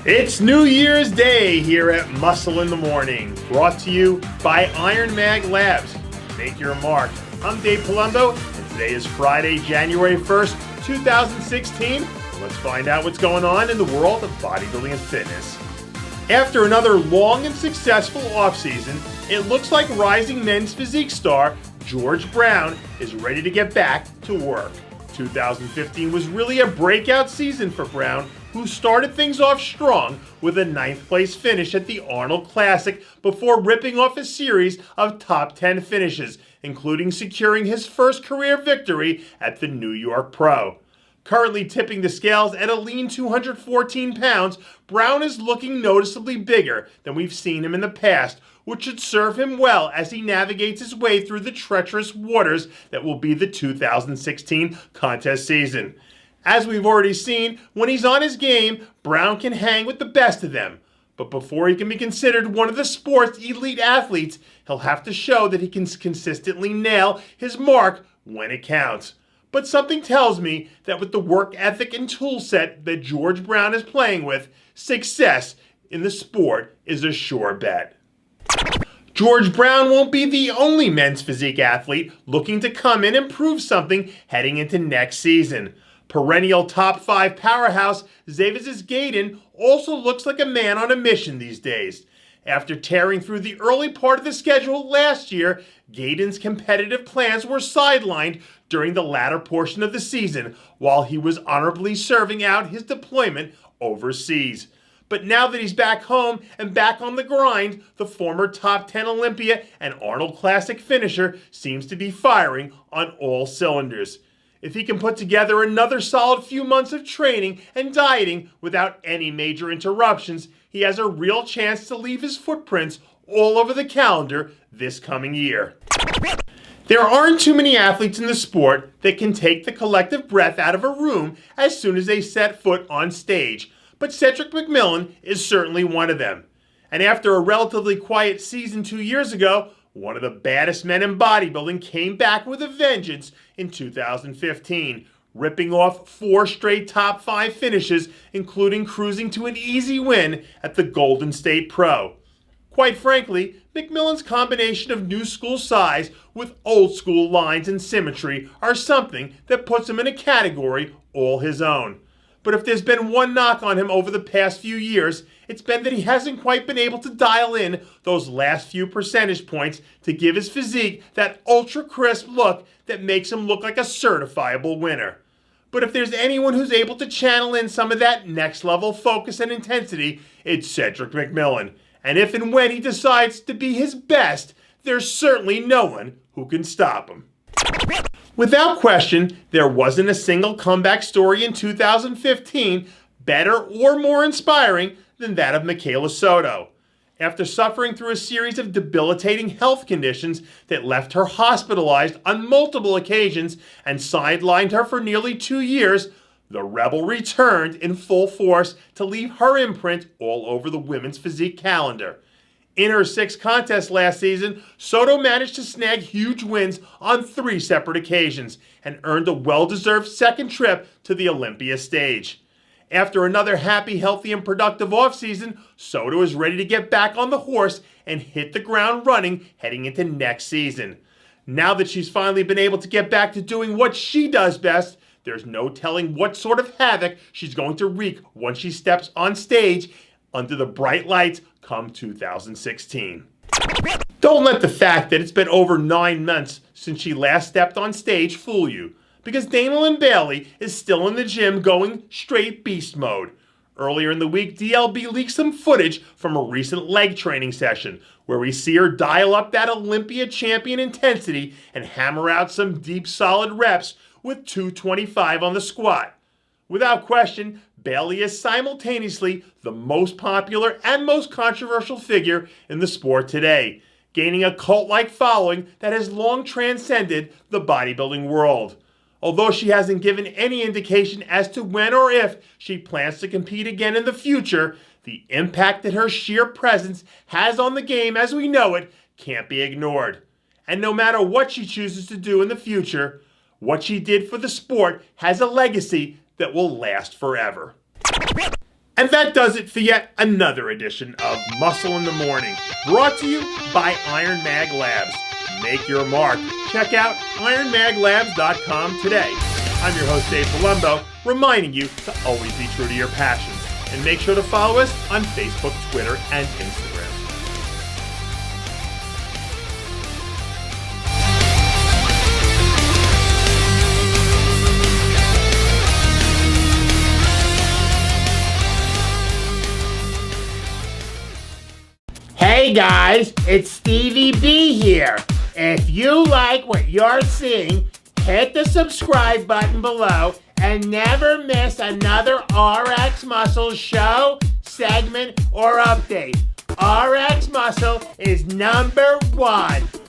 It's New Year's Day here at Muscle in the Morning, brought to you by IronMag Labs. Make your mark. I'm Dave Palumbo, and today is Friday, January 1st, 2016. Let's find out what's going on in the world of bodybuilding and fitness. After another long and successful offseason, it looks like rising men's physique star George Brown is ready to get back to work. 2015 was really a breakout season for Brown, who started things off strong with a 9th place finish at the Arnold Classic before ripping off a series of top 10 finishes, including securing his first career victory at the New York Pro. Currently tipping the scales at a lean 214 pounds, Brown is looking noticeably bigger than we've seen him in the past, which should serve him well as he navigates his way through the treacherous waters that will be the 2016 contest season. As we've already seen, when he's on his game, Brown can hang with the best of them. But before he can be considered one of the sport's elite athletes, he'll have to show that he can consistently nail his mark when it counts. But something tells me that with the work ethic and tool set that George Brown is playing with, success in the sport is a sure bet. George Brown won't be the only men's physique athlete looking to come in and prove something heading into next season. Perennial top 5 powerhouse Davis' Gayden also looks like a man on a mission these days. After tearing through the early part of the schedule last year, Gayden's competitive plans were sidelined during the latter portion of the season while he was honorably serving out his deployment overseas. But now that he's back home and back on the grind, the former top 10 Olympia and Arnold Classic finisher seems to be firing on all cylinders. If he can put together another solid few months of training and dieting without any major interruptions, he has a real chance to leave his footprints all over the calendar this coming year. There aren't too many athletes in the sport that can take the collective breath out of a room as soon as they set foot on stage, but Cedric McMillan is certainly one of them. And after a relatively quiet season 2 years ago, one of the baddest men in bodybuilding came back with a vengeance in 2015, ripping off 4 straight top 5 finishes, including cruising to an easy win at the Golden State Pro. Quite frankly, McMillan's combination of new school size with old school lines and symmetry are something that puts him in a category all his own. But if there's been one knock on him over the past few years, it's been that he hasn't quite been able to dial in those last few percentage points to give his physique that ultra crisp look that makes him look like a certifiable winner. But if there's anyone who's able to channel in some of that next level focus and intensity, it's Cedric McMillan. And if and when he decides to be his best, there's certainly no one who can stop him. Without question, there wasn't a single comeback story in 2015 better or more inspiring than that of Makayla Soto. After suffering through a series of debilitating health conditions that left her hospitalized on multiple occasions and sidelined her for nearly 2 years, the Rebel returned in full force to leave her imprint all over the women's physique calendar. In her 6 contests last season, Soto managed to snag huge wins on 3 separate occasions and earned a well-deserved second trip to the Olympia stage. After another happy, healthy, and productive offseason, Soto is ready to get back on the horse and hit the ground running heading into next season. Now that she's finally been able to get back to doing what she does best, there's no telling what sort of havoc she's going to wreak once she steps on stage under the bright lights come 2016. Don't let the fact that it's been over 9 months since she last stepped on stage fool you, because Dana Linn Bailey is still in the gym going straight beast mode. Earlier in the week, DLB leaked some footage from a recent leg training session where we see her dial up that Olympia champion intensity and hammer out some deep solid reps with 225 on the squat. Without question, Bailey is simultaneously the most popular and most controversial figure in the sport today, gaining a cult-like following that has long transcended the bodybuilding world. Although she hasn't given any indication as to when or if she plans to compete again in the future, the impact that her sheer presence has on the game as we know it can't be ignored. And no matter what she chooses to do in the future, what she did for the sport has a legacy that will last forever. And that does it for yet another edition of Muscle in the Morning, brought to you by IronMag Labs. Make your mark. Check out IronMagLabs.com today. I'm your host, Dave Palumbo, reminding you to always be true to your passions. And make sure to follow us on Facebook, Twitter, and Instagram. Hey guys, it's Stevie B here. If you like what you're seeing, hit the subscribe button below and never miss another RX Muscle show, segment, or update. RX Muscle is #1.